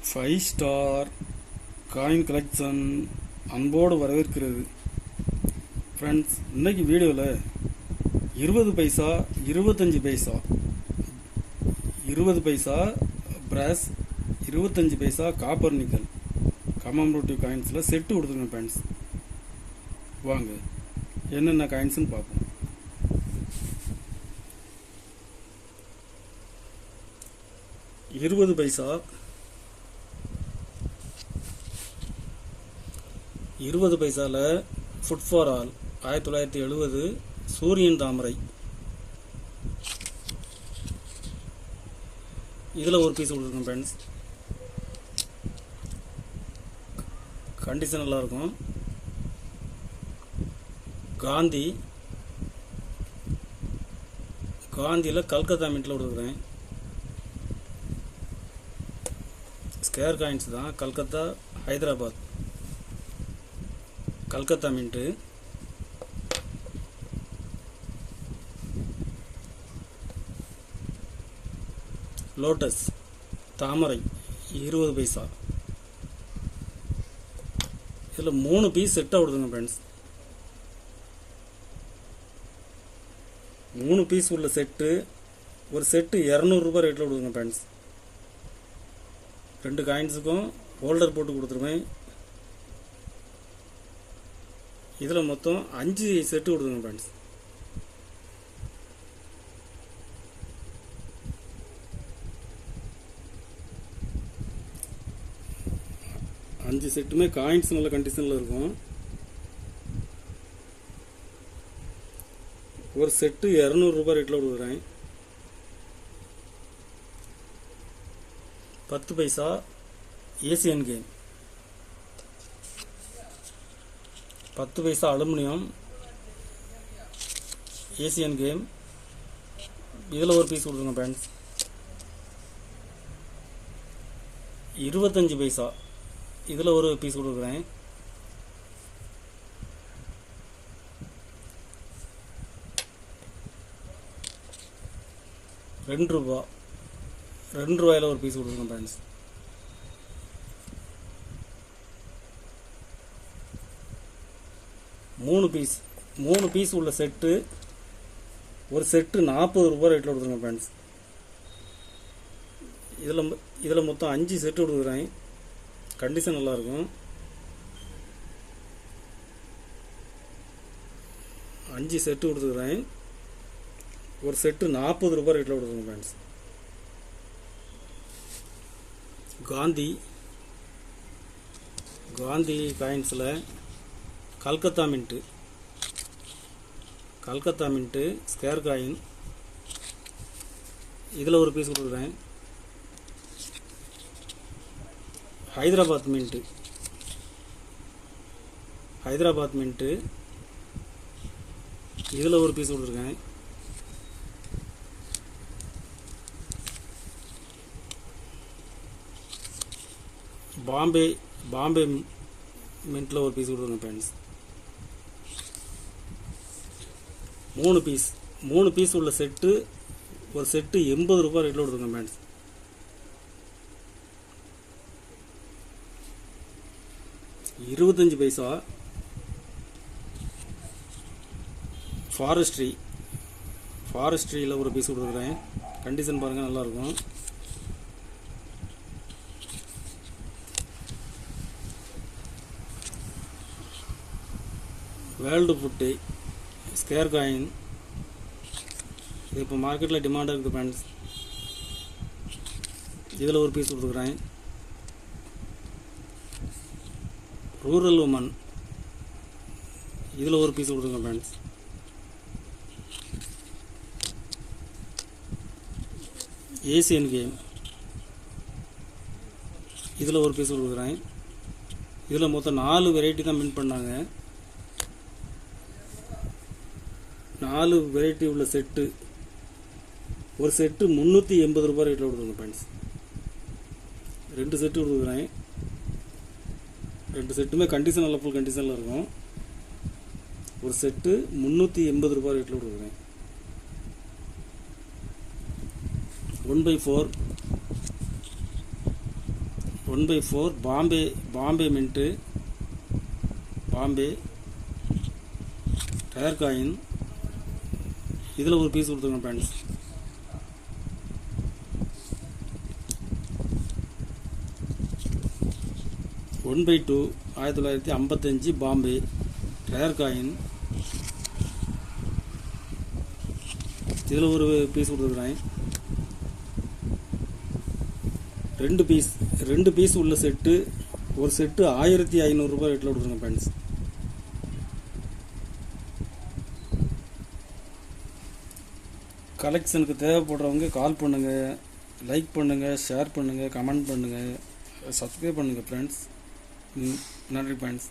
Five star coin collection அன்போடு வரவேற்கிறது. Friends, இன்னைக்கு வீடியோவில் 20 பைசா 25 பைசா 20 பைசா பிராஸ் 25 பைசா காப்பர் நிக்கல் கமமரேட்டிவ் காயின்ஸில் செட்டு கொடுத்துருங்க ஃப்ரெண்ட்ஸ். வாங்க என்னென்ன காயின்ஸ்னு பார்ப்போம். இருபது பைசா 20 பைசாவில் ஃபுட் ஃபார் ஆல் 1970 சூரியன் தாமரை. இதில் ஒரு பீஸ் கொடுத்துருக்கோம் ஃப்ரெண்ட்ஸ். கண்டிஷன் நல்லாயிருக்கும். காந்தியில் கல்கத்தா மின்ட்டில் கொடுக்குறேன். ஸ்கேர் காயின்ஸ் தான். கல்கத்தா, ஹைதராபாத். கல்கத்தா மின்ட்டு. லோட்டஸ் தாமரை 20 பைசா. இதில் 3 பீஸ் செட்டாக கொடுத்துங்க ஃப்ரெண்ட்ஸ். 3 பீஸ் உள்ள செட்டு. ஒரு செட்டு 200 ரூபாய் ரேட்டில் கொடுத்துங்க ஃப்ரெண்ட்ஸ். 2 காயின்ஸுக்கும் ஹோல்டர் போட்டு கொடுத்துருவேன். இதில் மொத்தம் 5 செட்டு கொடுத்துங்க ஃப்ரெண்ட்ஸ். அஞ்சு செட்டுமே காயின்ஸ் நல்ல கண்டிஷனில் இருக்கும். ஒரு செட்டு 200 ரூபாய் ரேட்டில் கொடுக்குறேன். 10 பைசா ஏசியன் கேம். 10 பைசா அலுமினியம் ஏசியன் கேம். இதில் ஒரு பீஸ் கொடுத்துருங்க ஃப்ரெண்ட்ஸ். 25 பைசா. இதில் ஒரு பீஸ் கொடுக்குறேன். ₹2 ₹2 ஒரு பீஸ் கொடுத்துருக்கோம் ஃப்ரெண்ட்ஸ். மூணு பீஸ் உள்ள செட்டு. ஒரு செட்டு 40 ரூபாய் ரேட்டில் கொடுத்துருங்க ஃப்ரெண்ட்ஸ். இதில் மொத்தம் 5 செட்டு கொடுக்குறேன். கண்டிஷன் நல்லாயிருக்கும். 5 செட்டு கொடுத்துக்கிறேன். ஒரு செட்டு 40 ரூபாய் ரேட்டில் கொடுத்துருங்க ஃப்ரெண்ட்ஸ். காந்தி காயின்ஸில் கல்கத்தா மின்ட்டு ஸ்கேர் காயின். இதில் ஒரு பீஸ் கொடுக்குறேன். ஹைதராபாத் மின்ட்டு. இதில் ஒரு பீஸ் கொடுத்துருக்கேன். பாம்பே மின்ட்டில் ஒரு பீஸ் கொடுத்துருங்க ஃப்ரெண்ட்ஸ். 3 பீஸ் உள்ள செட்டு. ஒரு செட்டு 80 ரூபாய் ரேட்டில் கொடுத்துருங்க ஃப்ரெண்ட்ஸ். $25 பைசா ஃபாரஸ்ட்ரியில் ஒரு பீஸ் கொடுத்துருக்குறேன். கண்டிஷன் பாருங்கள், நல்லாயிருக்கும். World food square coin. இது இப்போ மார்க்கெட்டில் டிமாண்டாக இருக்குது ஃப்ரெண்ட்ஸ். இதில் ஒரு பீஸ் கொடுத்துருக்குறேன். Rural woman. இதில் ஒரு பீஸ் கொடுத்துருங்க ஃப்ரெண்ட்ஸ். Asian game. இதில் ஒரு பீஸ் கொடுக்குறேன். இதில் மொத்தம் 4 வெரைட்டி தான் மின் பண்ணாங்க. 4 வெரைட்டி உள்ள செட்டு. ஒரு செட்டு 380 ரூபாய் ரேட்டில் கொடுத்துருங்க ஃப்ரெண்ட்ஸ். 2 செட்டு கொடுக்குறேன். 2 செட்டுமே கண்டிஷன் நல்ல ஃபுல் கண்டிஷனில் இருக்கும். ஒரு செட்டு 380 ரூபாய் ரேட்டில் கொடுக்குறேன். 1/4 1/4 பாம்பே மின்ட்டு, பாம்பே டயர் காயின், இதில் ஒரு பீஸ் கொடுத்துருங்க friends. One by two 1955 Bombay டயர் காயின், இதில் ஒரு பீஸ் கொடுத்துருக்குறேன். ரெண்டு பீஸ் உள்ள செட்டு, ஒரு செட்டு 1500 ரூபாய் ரேட்டில் கொடுத்துருங்க ஃப்ரெண்ட்ஸ். கலெக்ஷனுக்கு தேவைப்படுறவங்க கால் பண்ணுங்கள், லைக் பண்ணுங்கள், ஷேர் பண்ணுங்கள், கமெண்ட் பண்ணுங்கள், சப்ஸ்கிரைப் பண்ணுங்கள் ஃப்ரெண்ட்ஸ். நன்றி ஃப்ரெண்ட்ஸ்.